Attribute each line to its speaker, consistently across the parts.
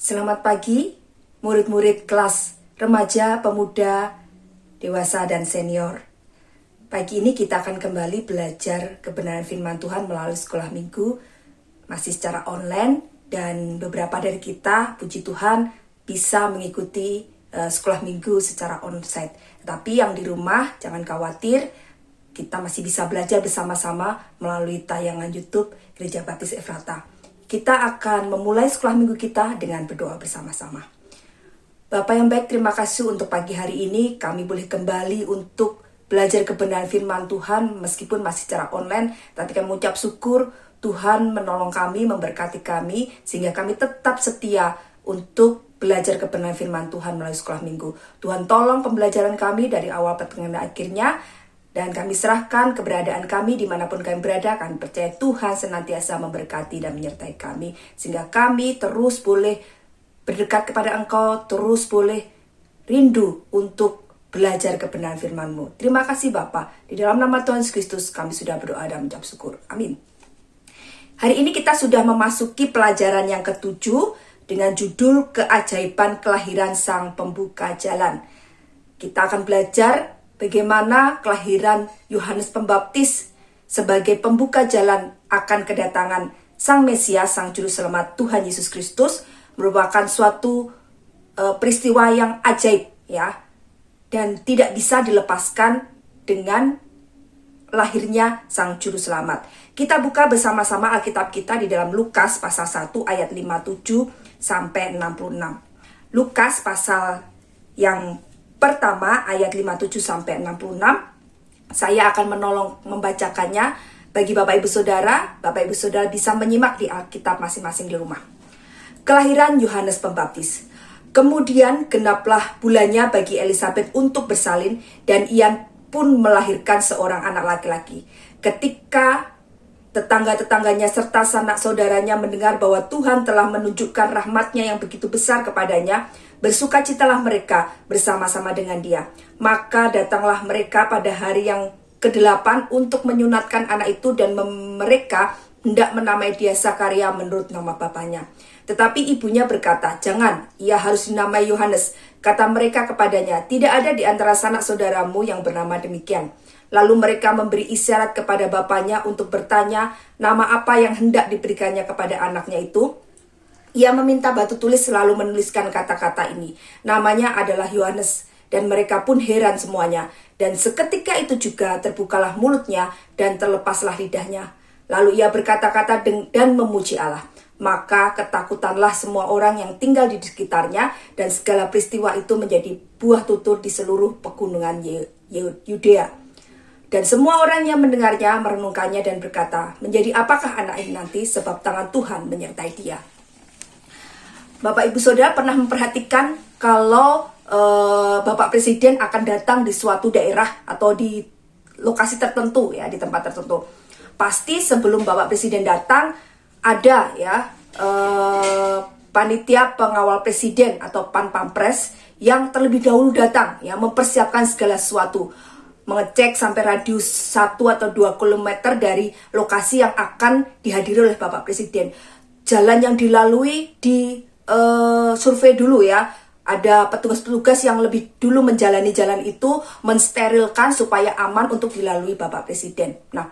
Speaker 1: Selamat pagi, murid-murid kelas remaja, pemuda, dewasa, dan senior. Pagi ini kita akan kembali belajar kebenaran firman Tuhan melalui sekolah minggu, masih secara online, dan beberapa dari kita, puji Tuhan, bisa mengikuti sekolah minggu secara onsite. Tetapi yang di rumah, jangan khawatir, kita masih bisa belajar bersama-sama melalui tayangan YouTube Gereja Baptis Efrata. Kita akan memulai sekolah minggu kita dengan berdoa bersama-sama. Bapak yang baik, terima kasih untuk pagi hari ini. Kami boleh kembali untuk belajar kebenaran firman Tuhan meskipun masih secara online. Tapi kami mengucap syukur Tuhan menolong kami, memberkati kami, sehingga kami tetap setia untuk belajar kebenaran firman Tuhan melalui sekolah minggu. Tuhan tolong pembelajaran kami dari awal pertengahan dan akhirnya. Dan kami serahkan keberadaan kami dimanapun kami berada. Kami percaya Tuhan senantiasa memberkati dan menyertai kami. Sehingga kami terus boleh berdekat kepada Engkau. Terus boleh rindu untuk belajar kebenaran firman-Mu. Terima kasih Bapa. Di dalam nama Tuhan Yesus Kristus kami sudah berdoa dan mengucap syukur. Amin. Hari ini kita sudah memasuki pelajaran yang ketujuh dengan judul Keajaiban Kelahiran Sang Pembuka Jalan. Kita akan belajar bagaimana kelahiran Yohanes Pembaptis sebagai pembuka jalan akan kedatangan Sang Mesias, Sang Juru Selamat Tuhan Yesus Kristus, merupakan suatu peristiwa yang ajaib, ya, dan tidak bisa dilepaskan dengan lahirnya Sang Juru Selamat. Kita buka bersama-sama Alkitab kita di dalam Lukas pasal 1 ayat 57 sampai 66. Lukas pasal yang pertama ayat 57 sampai 66. Saya akan membacakannya bagi Bapak Ibu Saudara. Bapak Ibu Saudara bisa menyimak di Alkitab masing-masing di rumah. Kelahiran Yohanes Pembaptis. Kemudian genaplah bulannya bagi Elisabet untuk bersalin, dan ia pun melahirkan seorang anak laki-laki. Ketika tetangga-tetangganya serta sanak saudaranya mendengar bahwa Tuhan telah menunjukkan rahmat-Nya yang begitu besar kepadanya, bersukacitalah mereka bersama-sama dengan dia. Maka datanglah mereka pada hari yang ke-8 untuk menyunatkan anak itu, dan mereka hendak menamai dia Zakaria menurut nama bapaknya. Tetapi ibunya berkata, "Jangan, ia harus dinamai Yohanes." Kata mereka kepadanya, "Tidak ada di antara sanak saudaramu yang bernama demikian." Lalu mereka memberi isyarat kepada bapaknya untuk bertanya nama apa yang hendak diberikannya kepada anaknya itu. Ia meminta batu tulis selalu menuliskan kata-kata ini. Namanya adalah Yohanes, dan mereka pun heran semuanya. Dan seketika itu juga terbukalah mulutnya dan terlepaslah lidahnya. Lalu ia berkata-kata dan memuji Allah. Maka ketakutanlah semua orang yang tinggal di sekitarnya, dan segala peristiwa itu menjadi buah tutur di seluruh pegunungan Yudea. Dan semua orang yang mendengarnya merenungkannya dan berkata, "Menjadi apakah anak ini nanti, sebab tangan Tuhan menyertai dia." Bapak Ibu Saudara pernah memperhatikan kalau Bapak Presiden akan datang di suatu daerah atau di lokasi tertentu, ya, di tempat tertentu. Pasti sebelum Bapak Presiden datang ada, ya, panitia pengawal presiden atau Panpampres yang terlebih dahulu datang, ya, mempersiapkan segala sesuatu, mengecek sampai radius 1 atau 2 km dari lokasi yang akan dihadiri oleh Bapak Presiden. Jalan yang dilalui di survei dulu, ya. Ada petugas-petugas yang lebih dulu menjalani jalan itu, mensterilkan supaya aman untuk dilalui Bapak Presiden. Nah,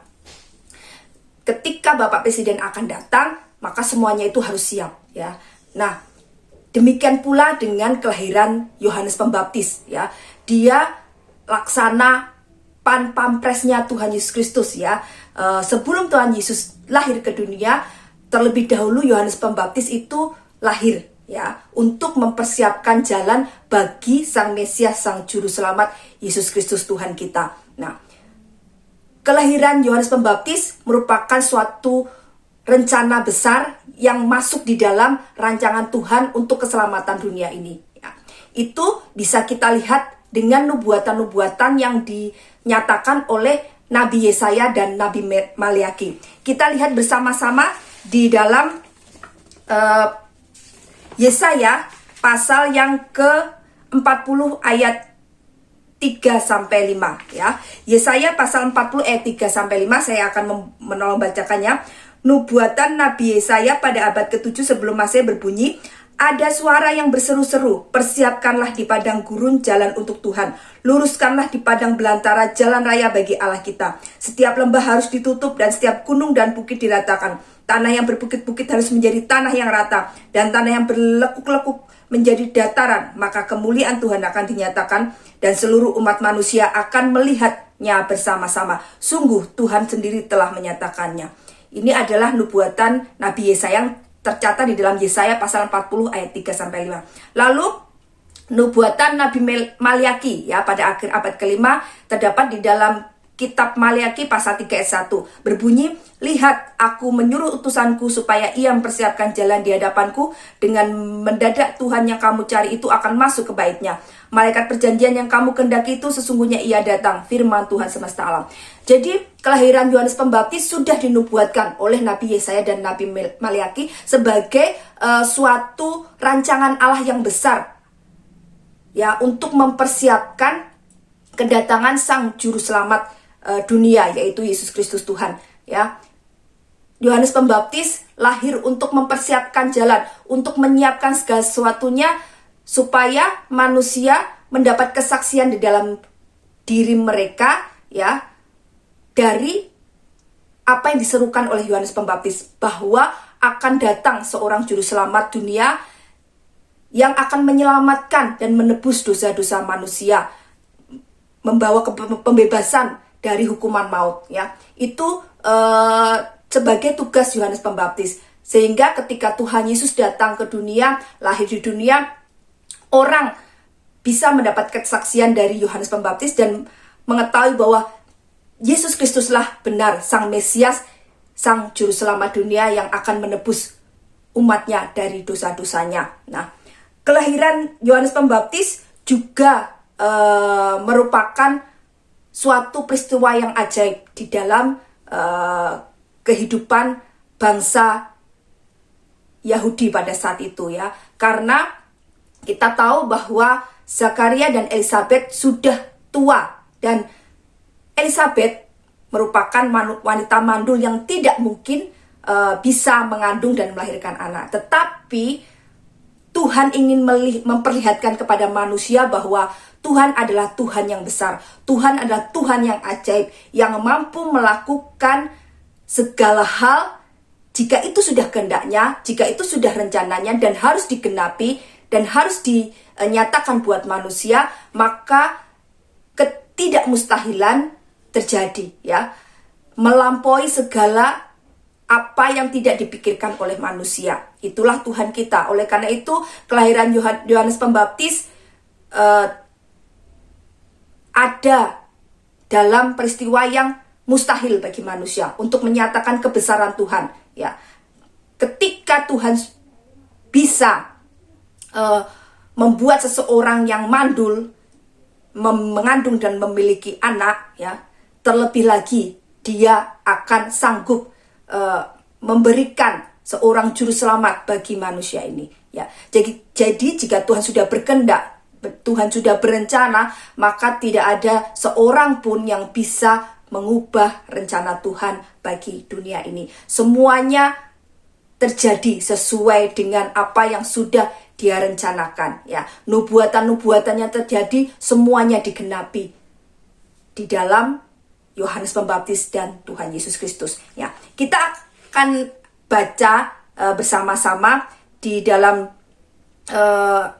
Speaker 1: ketika Bapak Presiden akan datang, maka semuanya itu harus siap, ya. Nah, demikian pula dengan kelahiran Yohanes Pembaptis, ya. Dia laksana Panpampresnya Tuhan Yesus Kristus, ya. Sebelum Tuhan Yesus lahir ke dunia, terlebih dahulu Yohanes Pembaptis itu lahir, ya, untuk mempersiapkan jalan bagi Sang Mesias, Sang Juru Selamat Yesus Kristus Tuhan kita. Nah, kelahiran Yohanes Pembaptis merupakan suatu rencana besar yang masuk di dalam rancangan Tuhan untuk keselamatan dunia ini, ya. Itu bisa kita lihat dengan nubuatan-nubuatan yang dinyatakan oleh Nabi Yesaya dan Nabi Maliaki. Kita lihat bersama-sama di dalam Yesaya pasal yang ke-40 ayat 3-5, ya. Yesaya pasal 40 ayat 3-5, saya akan menolong bacakannya. Nubuatan Nabi Yesaya pada abad ke-7 sebelum Masehi berbunyi, Ada suara yang berseru-seru, persiapkanlah di padang gurun jalan untuk Tuhan. Luruskanlah di padang belantara jalan raya bagi Allah kita. Setiap lembah harus ditutup dan setiap gunung dan bukit diratakan. Tanah yang berbukit-bukit harus menjadi tanah yang rata. Dan tanah yang berlekuk-lekuk menjadi dataran. Maka kemuliaan Tuhan akan dinyatakan dan seluruh umat manusia akan melihatnya bersama-sama. Sungguh Tuhan sendiri telah menyatakannya. Ini adalah nubuatan Nabi Yesaya tercatat di dalam Yesaya pasal 40 ayat 3-5. Lalu nubuatan Nabi Maliaki ya pada akhir abad kelima terdapat di dalam kitab Maliaki pasal 3 ayat 1 berbunyi, lihat aku menyuruh utusanku supaya ia mempersiapkan jalan di hadapanku, dengan mendadak Tuhan yang kamu cari itu akan masuk ke baitnya. Malaikat perjanjian yang kamu kendaki itu sesungguhnya ia datang, firman Tuhan semesta alam. Jadi kelahiran Yohanes Pembaptis sudah dinubuatkan oleh Nabi Yesaya dan Nabi Maliaki sebagai suatu rancangan Allah yang besar ya, untuk mempersiapkan kedatangan sang juru selamat dunia, yaitu Yesus Kristus Tuhan ya. Yohanes Pembaptis lahir untuk mempersiapkan jalan, untuk menyiapkan segala sesuatunya supaya manusia mendapat kesaksian di dalam diri mereka ya, dari apa yang diserukan oleh Yohanes Pembaptis, bahwa akan datang seorang juru selamat dunia yang akan menyelamatkan dan menebus dosa-dosa manusia, membawa pembebasan dari hukuman maut ya. Itu sebagai tugas Yohanes Pembaptis. Sehingga ketika Tuhan Yesus datang ke dunia, lahir di dunia, orang bisa mendapat kesaksian dari Yohanes Pembaptis dan mengetahui bahwa Yesus Kristuslah benar sang Mesias, sang juru selamat dunia yang akan menebus umatnya dari dosa-dosanya. Nah, kelahiran Yohanes Pembaptis juga merupakan suatu peristiwa yang ajaib di dalam kehidupan bangsa Yahudi pada saat itu ya. Karena kita tahu bahwa Zakaria dan Elisabet sudah tua, dan Elisabet merupakan wanita mandul yang tidak mungkin bisa mengandung dan melahirkan anak. Tetapi Tuhan ingin memperlihatkan kepada manusia bahwa Tuhan adalah Tuhan yang besar. Tuhan adalah Tuhan yang ajaib, yang mampu melakukan segala hal jika itu sudah kehendaknya, jika itu sudah rencananya dan harus digenapi dan harus dinyatakan buat manusia, maka ketidakmustahilan terjadi ya, melampaui segala apa yang tidak dipikirkan oleh manusia. Itulah Tuhan kita. Oleh karena itu kelahiran Yohanes Pembaptis ada dalam peristiwa yang mustahil bagi manusia untuk menyatakan kebesaran Tuhan ya. Ketika Tuhan bisa membuat seseorang yang mandul mengandung dan memiliki anak ya, terlebih lagi dia akan sanggup memberikan seorang juru selamat bagi manusia ini ya. Jadi jika Tuhan sudah berkehendak, Tuhan sudah berencana, maka tidak ada seorang pun yang bisa mengubah rencana Tuhan bagi dunia ini. Semuanya terjadi sesuai dengan apa yang sudah Dia rencanakan ya. Nubuatan-nubuatannya terjadi, semuanya digenapi di dalam Yohanes Pembaptis dan Tuhan Yesus Kristus ya. Kita akan baca bersama-sama di dalam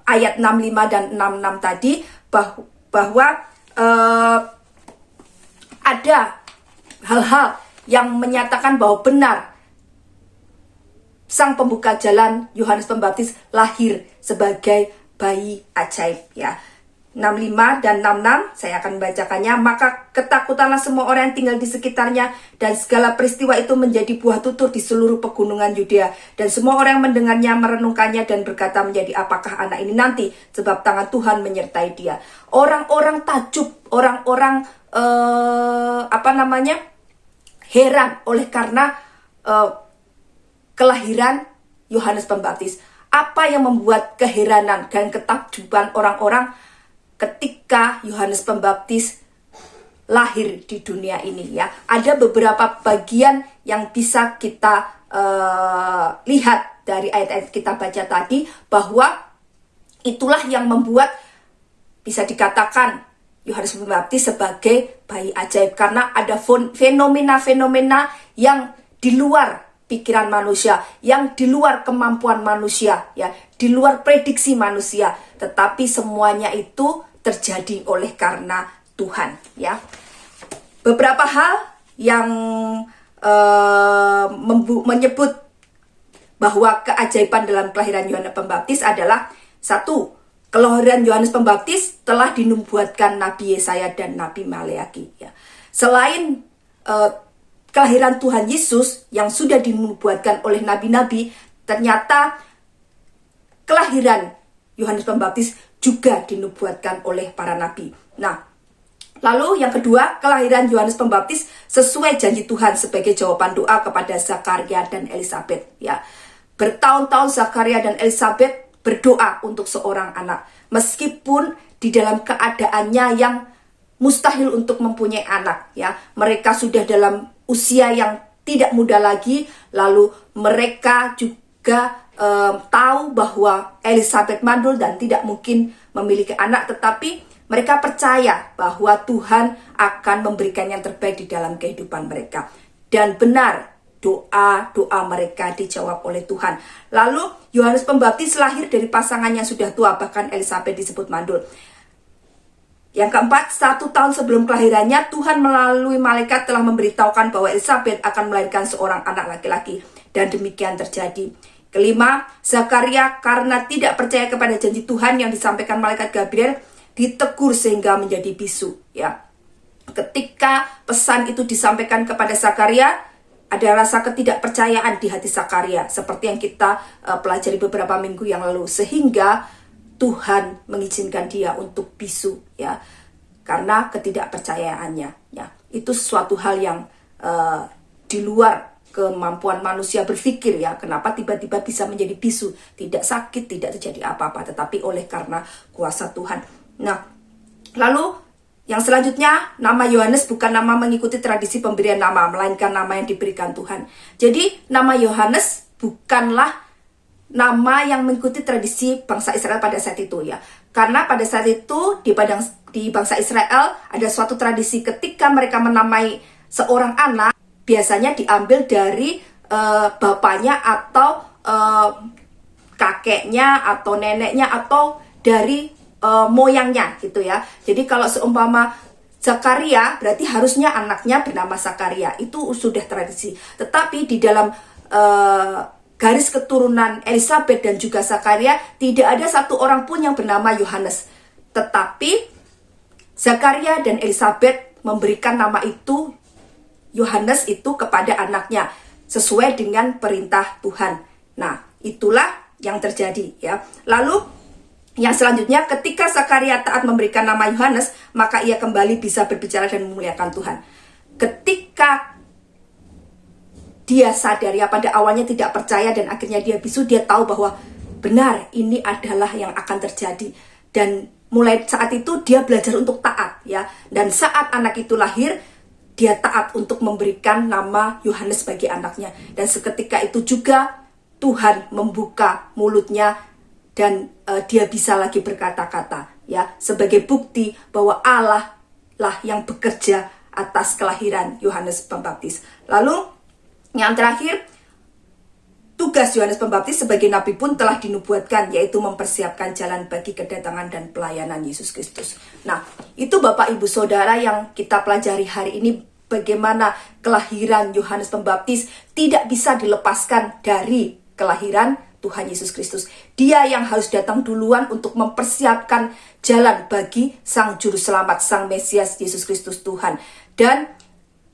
Speaker 1: ayat 65 dan 66 tadi bahwa ada hal-hal yang menyatakan bahwa benar sang pembuka jalan Yohanes Pembaptis lahir sebagai bayi ajaib ya. 65 dan 66 saya akan membacakannya. Maka ketakutanlah semua orang yang tinggal di sekitarnya, dan segala peristiwa itu menjadi buah tutur di seluruh pegunungan Yudea. Dan semua orang yang mendengarnya merenungkannya dan berkata, menjadi apakah anak ini nanti, sebab tangan Tuhan menyertai dia. Orang-orang takjub, orang-orang heran oleh karena kelahiran Yohanes Pembaptis. Apa yang membuat keheranan dan ketakjuban orang-orang ketika Yohanes Pembaptis lahir di dunia ini ya? Ada beberapa bagian yang bisa kita lihat dari ayat-ayat kita baca tadi, bahwa itulah yang membuat bisa dikatakan Yohanes Pembaptis sebagai bayi ajaib, karena ada fenomena-fenomena yang di luar pikiran manusia, yang di luar kemampuan manusia, ya, di luar prediksi manusia, tetapi semuanya itu terjadi oleh karena Tuhan, ya. Beberapa hal yang menyebut bahwa keajaiban dalam kelahiran Yohanes Pembaptis adalah: satu, kelahiran Yohanes Pembaptis telah dinubuatkan Nabi Yesaya dan Nabi Maleaki, ya. Selain kelahiran Tuhan Yesus yang sudah dinubuatkan oleh nabi-nabi, ternyata kelahiran Yohanes Pembaptis juga dinubuatkan oleh para nabi. Nah, lalu yang kedua, kelahiran Yohanes Pembaptis sesuai janji Tuhan sebagai jawaban doa kepada Zakaria dan Elisabet, ya. Bertahun-tahun Zakaria dan Elisabet berdoa untuk seorang anak, meskipun di dalam keadaannya yang mustahil untuk mempunyai anak, ya. Mereka sudah dalam usia yang tidak muda lagi, lalu mereka juga tahu bahwa Elisabet mandul dan tidak mungkin memiliki anak, tetapi mereka percaya bahwa Tuhan akan memberikan yang terbaik di dalam kehidupan mereka. Dan benar, doa-doa mereka dijawab oleh Tuhan. Lalu Yohanes Pembaptis lahir dari pasangan yang sudah tua, bahkan Elisabet disebut mandul. Yang keempat, 1 tahun sebelum kelahirannya, Tuhan melalui malaikat telah memberitahukan bahwa Elisabet akan melahirkan seorang anak laki-laki. Dan demikian terjadi. Kelima, Zakaria karena tidak percaya kepada janji Tuhan yang disampaikan malaikat Gabriel, ditegur sehingga menjadi bisu, ya. Ketika pesan itu disampaikan kepada Zakaria, ada rasa ketidakpercayaan di hati Zakaria, seperti yang kita pelajari beberapa minggu yang lalu, sehingga Tuhan mengizinkan dia untuk bisu, ya, karena ketidakpercayaannya, ya. Itu suatu hal yang di luar kemampuan manusia berpikir, ya. Kenapa tiba-tiba bisa menjadi bisu? Tidak sakit, tidak terjadi apa-apa, tetapi oleh karena kuasa Tuhan. Nah, lalu yang selanjutnya, nama Yohanes bukan nama mengikuti tradisi pemberian nama, melainkan nama yang diberikan Tuhan. Jadi nama Yohanes bukanlah nama yang mengikuti tradisi bangsa Israel pada saat itu, ya. Karena pada saat itu di bangsa Israel ada suatu tradisi, ketika mereka menamai seorang anak, biasanya diambil dari bapaknya atau kakeknya atau neneknya atau dari moyangnya, gitu, ya. Jadi kalau seumpama Zakaria, berarti harusnya anaknya bernama Zakaria. Itu sudah tradisi. Tetapi di dalam garis keturunan Elisabet dan juga Zakaria, tidak ada satu orang pun yang bernama Yohanes. Tetapi Zakaria dan Elisabet memberikan nama itu, Yohanes itu, kepada anaknya sesuai dengan perintah Tuhan. Nah, itulah yang terjadi, ya. Lalu yang selanjutnya, ketika Zakaria taat memberikan nama Yohanes, maka ia kembali bisa berbicara dan memuliakan Tuhan. Ketika dia sadar, ya, pada awalnya tidak percaya dan akhirnya dia bisu, dia tahu bahwa benar ini adalah yang akan terjadi. Dan mulai saat itu dia belajar untuk taat, ya. Dan saat anak itu lahir, dia taat untuk memberikan nama Yohanes bagi anaknya. Dan seketika itu juga Tuhan membuka mulutnya dan dia bisa lagi berkata-kata, ya, sebagai bukti bahwa Allah lah yang bekerja atas kelahiran Yohanes Pembaptis. Lalu yang terakhir, tugas Yohanes Pembaptis sebagai nabi pun telah dinubuatkan, yaitu mempersiapkan jalan bagi kedatangan dan pelayanan Yesus Kristus. Nah, itu Bapak Ibu Saudara yang kita pelajari hari ini, bagaimana kelahiran Yohanes Pembaptis tidak bisa dilepaskan dari kelahiran Tuhan Yesus Kristus. Dia yang harus datang duluan untuk mempersiapkan jalan bagi Sang Juru Selamat, Sang Mesias Yesus Kristus Tuhan. Dan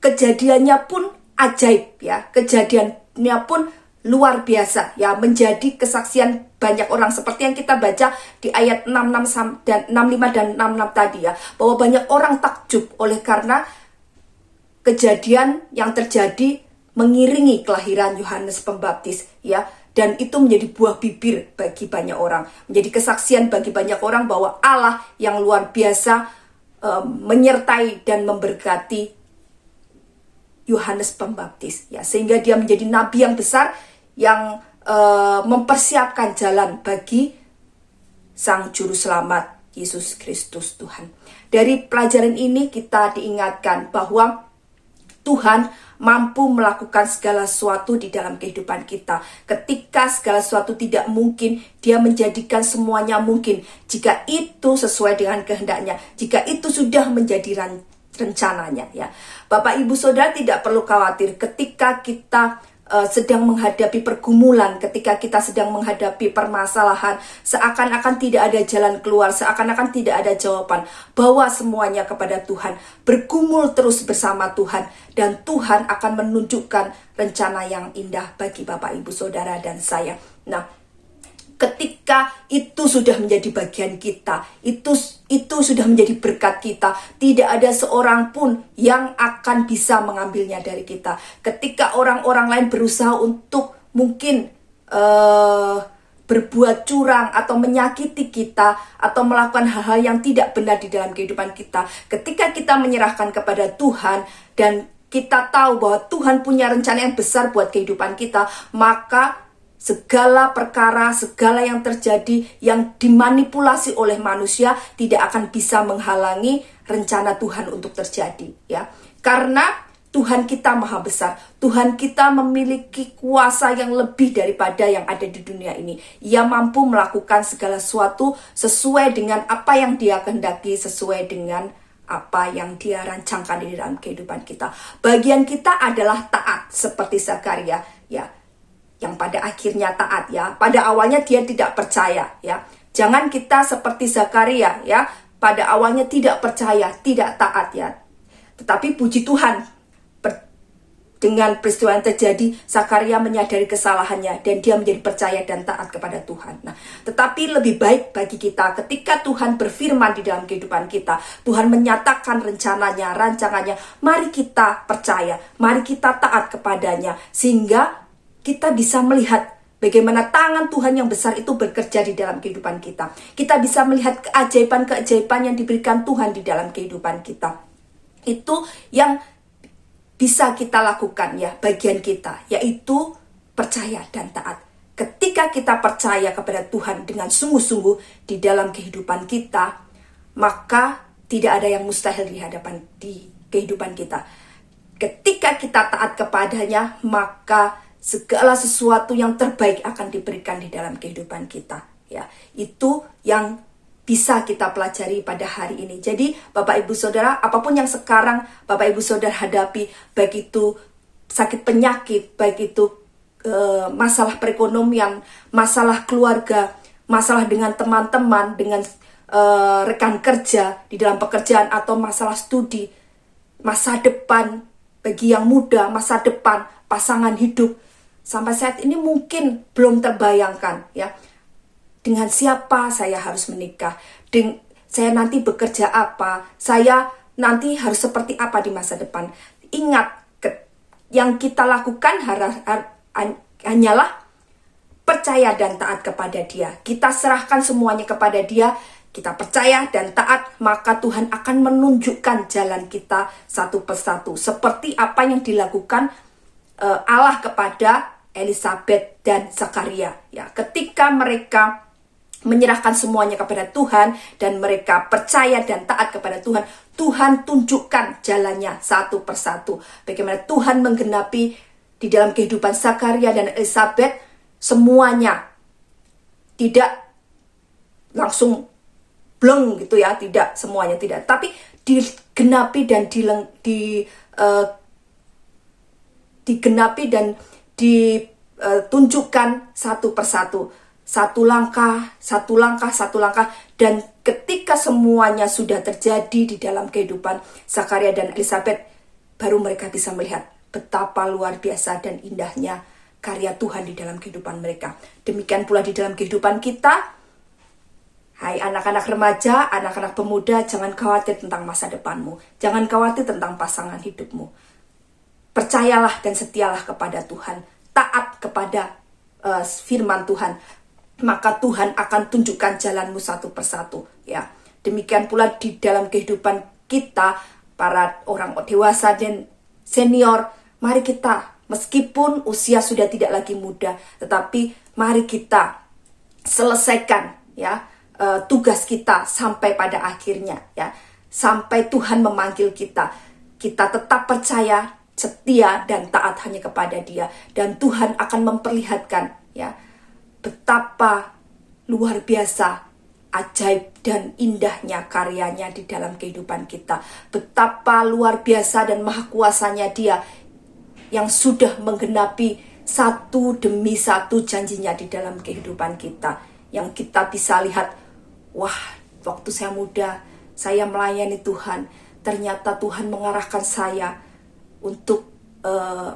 Speaker 1: kejadiannya pun ajaib, ya. Kejadiannya pun luar biasa, ya, menjadi kesaksian banyak orang, seperti yang kita baca di ayat 65 dan 66 tadi, ya, bahwa banyak orang takjub oleh karena kejadian yang terjadi mengiringi kelahiran Yohanes Pembaptis, ya. Dan itu menjadi buah bibir bagi banyak orang, menjadi kesaksian bagi banyak orang bahwa Allah yang luar biasa menyertai dan memberkati Yohanes Pembaptis, ya, sehingga dia menjadi nabi yang besar yang mempersiapkan jalan bagi Sang Juru Selamat Yesus Kristus Tuhan. Dari pelajaran ini kita diingatkan bahwa Tuhan mampu melakukan segala sesuatu di dalam kehidupan kita. Ketika segala sesuatu tidak mungkin, Dia menjadikan semuanya mungkin. Jika itu sesuai dengan kehendaknya, jika itu sudah menjadi rencananya, ya. Bapak Ibu Saudara tidak perlu khawatir ketika kita sedang menghadapi pergumulan, ketika kita sedang menghadapi permasalahan, seakan-akan tidak ada jalan keluar, seakan-akan tidak ada jawaban. Bawa semuanya kepada Tuhan, bergumul terus bersama Tuhan, dan Tuhan akan menunjukkan rencana yang indah bagi Bapak Ibu Saudara dan saya. Nah, ketika itu sudah menjadi bagian kita, itu sudah menjadi berkat kita, tidak ada seorang pun yang akan bisa mengambilnya dari kita. Ketika orang-orang lain berusaha untuk mungkin berbuat curang atau menyakiti kita atau melakukan hal-hal yang tidak benar di dalam kehidupan kita, ketika kita menyerahkan kepada Tuhan dan kita tahu bahwa Tuhan punya rencana yang besar buat kehidupan kita, maka segala perkara, segala yang terjadi, yang dimanipulasi oleh manusia tidak akan bisa menghalangi rencana Tuhan untuk terjadi, ya. Karena Tuhan kita maha besar, Tuhan kita memiliki kuasa yang lebih daripada yang ada di dunia ini. Ia mampu melakukan segala sesuatu sesuai dengan apa yang Dia kehendaki, sesuai dengan apa yang Dia rancangkan di dalam kehidupan kita. Bagian kita adalah taat seperti Zakaria, ya, yang pada akhirnya taat, ya. Pada awalnya dia tidak percaya, ya. Jangan kita seperti Zakaria, ya. Pada awalnya tidak percaya, tidak taat, ya. Tetapi puji Tuhan, dengan peristiwa yang terjadi, Zakaria menyadari kesalahannya dan dia menjadi percaya dan taat kepada Tuhan. Nah, tetapi lebih baik bagi kita ketika Tuhan berfirman di dalam kehidupan kita, Tuhan menyatakan rencananya, rancangannya, mari kita percaya, mari kita taat kepadanya, sehingga kita bisa melihat bagaimana tangan Tuhan yang besar itu bekerja di dalam kehidupan kita. Kita bisa melihat keajaiban-keajaiban yang diberikan Tuhan di dalam kehidupan kita. Itu yang bisa kita lakukan, ya, bagian kita, yaitu percaya dan taat. Ketika kita percaya kepada Tuhan dengan sungguh-sungguh di dalam kehidupan kita, maka tidak ada yang mustahil di kehidupan kita. Ketika kita taat kepadanya, maka segala sesuatu yang terbaik akan diberikan di dalam kehidupan kita, ya. Itu yang bisa kita pelajari pada hari ini. Jadi Bapak Ibu Saudara, apapun yang sekarang Bapak Ibu Saudara hadapi, baik itu sakit penyakit, baik itu masalah perekonomian, masalah keluarga, masalah dengan teman-teman, dengan rekan kerja di dalam pekerjaan, atau masalah studi, masa depan bagi yang muda, masa depan pasangan hidup, sampai saat ini mungkin belum terbayangkan, ya. Dengan siapa saya harus menikah? Saya nanti bekerja apa? Saya nanti harus seperti apa di masa depan? Ingat, yang kita lakukan hanyalah percaya dan taat kepada Dia. Kita serahkan semuanya kepada Dia. Kita percaya dan taat, maka Tuhan akan menunjukkan jalan kita satu persatu. Seperti apa yang dilakukan Allah kepada Elisabet dan Zakaria, ya. Ketika mereka menyerahkan semuanya kepada Tuhan dan mereka percaya dan taat kepada Tuhan, Tuhan tunjukkan jalannya satu persatu. Bagaimana Tuhan menggenapi di dalam kehidupan Zakaria dan Elisabet, semuanya tidak langsung bleng gitu, ya, tidak semuanya, tidak, tapi digenapi dan digenapi dan ditunjukkan satu persatu, satu langkah, dan ketika semuanya sudah terjadi di dalam kehidupan Zakaria dan Elisabet, baru mereka bisa melihat betapa luar biasa dan indahnya karya Tuhan di dalam kehidupan mereka. Demikian pula di dalam kehidupan kita. Hai anak-anak remaja, anak-anak pemuda, jangan khawatir tentang masa depanmu, jangan khawatir tentang pasangan hidupmu. Percayalah dan setialah kepada Tuhan, taat kepada firman Tuhan, maka Tuhan akan tunjukkan jalanmu satu persatu, ya. Demikian pula di dalam kehidupan kita, para orang dewasa dan senior, mari kita Meskipun usia sudah tidak lagi muda, tetapi mari kita selesaikan ya tugas kita sampai pada akhirnya ya. Sampai Tuhan memanggil kita, kita tetap percaya, setia dan taat hanya kepada Dia, dan Tuhan akan memperlihatkan ya betapa luar biasa, ajaib dan indahnya karyanya di dalam kehidupan kita. Betapa luar biasa dan maha kuasanya Dia yang sudah menggenapi satu demi satu janjinya di dalam kehidupan kita. Yang kita bisa lihat, wah, waktu saya muda, saya melayani Tuhan. Ternyata Tuhan mengarahkan saya untuk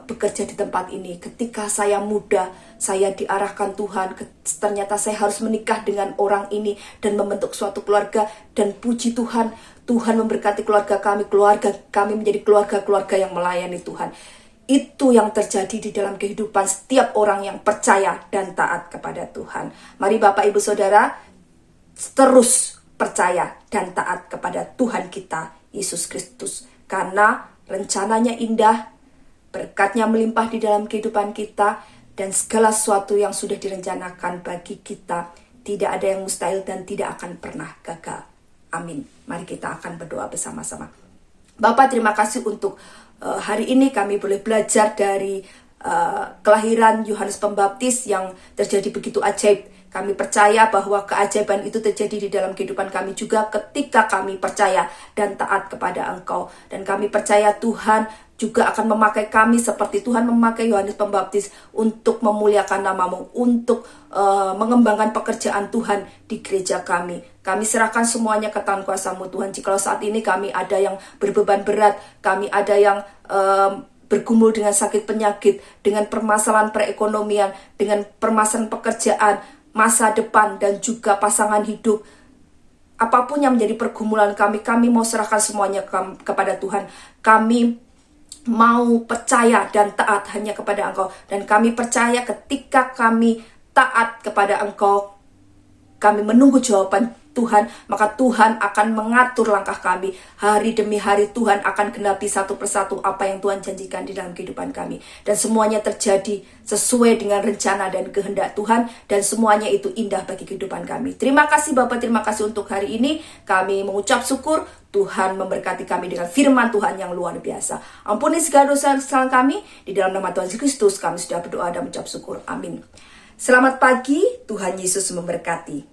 Speaker 1: bekerja di tempat ini. Ketika saya muda, saya diarahkan Tuhan. Ternyata saya harus menikah dengan orang ini dan membentuk suatu keluarga. Dan puji Tuhan, Tuhan memberkati keluarga kami menjadi keluarga-keluarga yang melayani Tuhan. Itu yang terjadi di dalam kehidupan setiap orang yang percaya dan taat kepada Tuhan. Mari Bapak Ibu Saudara terus percaya dan taat kepada Tuhan kita, Yesus Kristus. Karena rencananya indah, berkatnya melimpah di dalam kehidupan kita, dan segala sesuatu yang sudah direncanakan bagi kita tidak ada yang mustahil dan tidak akan pernah gagal. Amin. Mari kita akan berdoa bersama-sama. Bapak, terima kasih untuk hari ini kami boleh belajar dari kelahiran Yohanes Pembaptis yang terjadi begitu ajaib. Kami percaya bahwa keajaiban itu terjadi di dalam kehidupan kami juga ketika kami percaya dan taat kepada Engkau. Dan kami percaya Tuhan juga akan memakai kami seperti Tuhan memakai Yohanes Pembaptis untuk memuliakan nama-Mu, untuk mengembangkan pekerjaan Tuhan di gereja kami. Kami serahkan semuanya ke tangan kuasa-Mu Tuhan. Jikalau saat ini kami ada yang berbeban berat, kami ada yang bergumul dengan sakit penyakit, dengan permasalahan perekonomian, dengan permasalahan pekerjaan, masa depan, dan juga pasangan hidup. Apapun yang menjadi pergumulan kami mau serahkan semuanya kepada Tuhan. Kami mau percaya dan taat hanya kepada Engkau. Dan kami percaya ketika kami taat kepada Engkau, kami menunggu jawaban Tuhan, maka Tuhan akan mengatur langkah kami. Hari demi hari Tuhan akan genapi satu persatu apa yang Tuhan janjikan di dalam kehidupan kami. Dan semuanya terjadi sesuai dengan rencana dan kehendak Tuhan. Dan semuanya itu indah bagi kehidupan kami. Terima kasih Bapak, terima kasih untuk hari ini. Kami mengucap syukur Tuhan memberkati kami dengan firman Tuhan yang luar biasa. Ampuni segala dosa kesalahan kami. Di dalam nama Tuhan Yesus Kristus kami sudah berdoa dan mengucap syukur. Amin. Selamat pagi, Tuhan Yesus memberkati.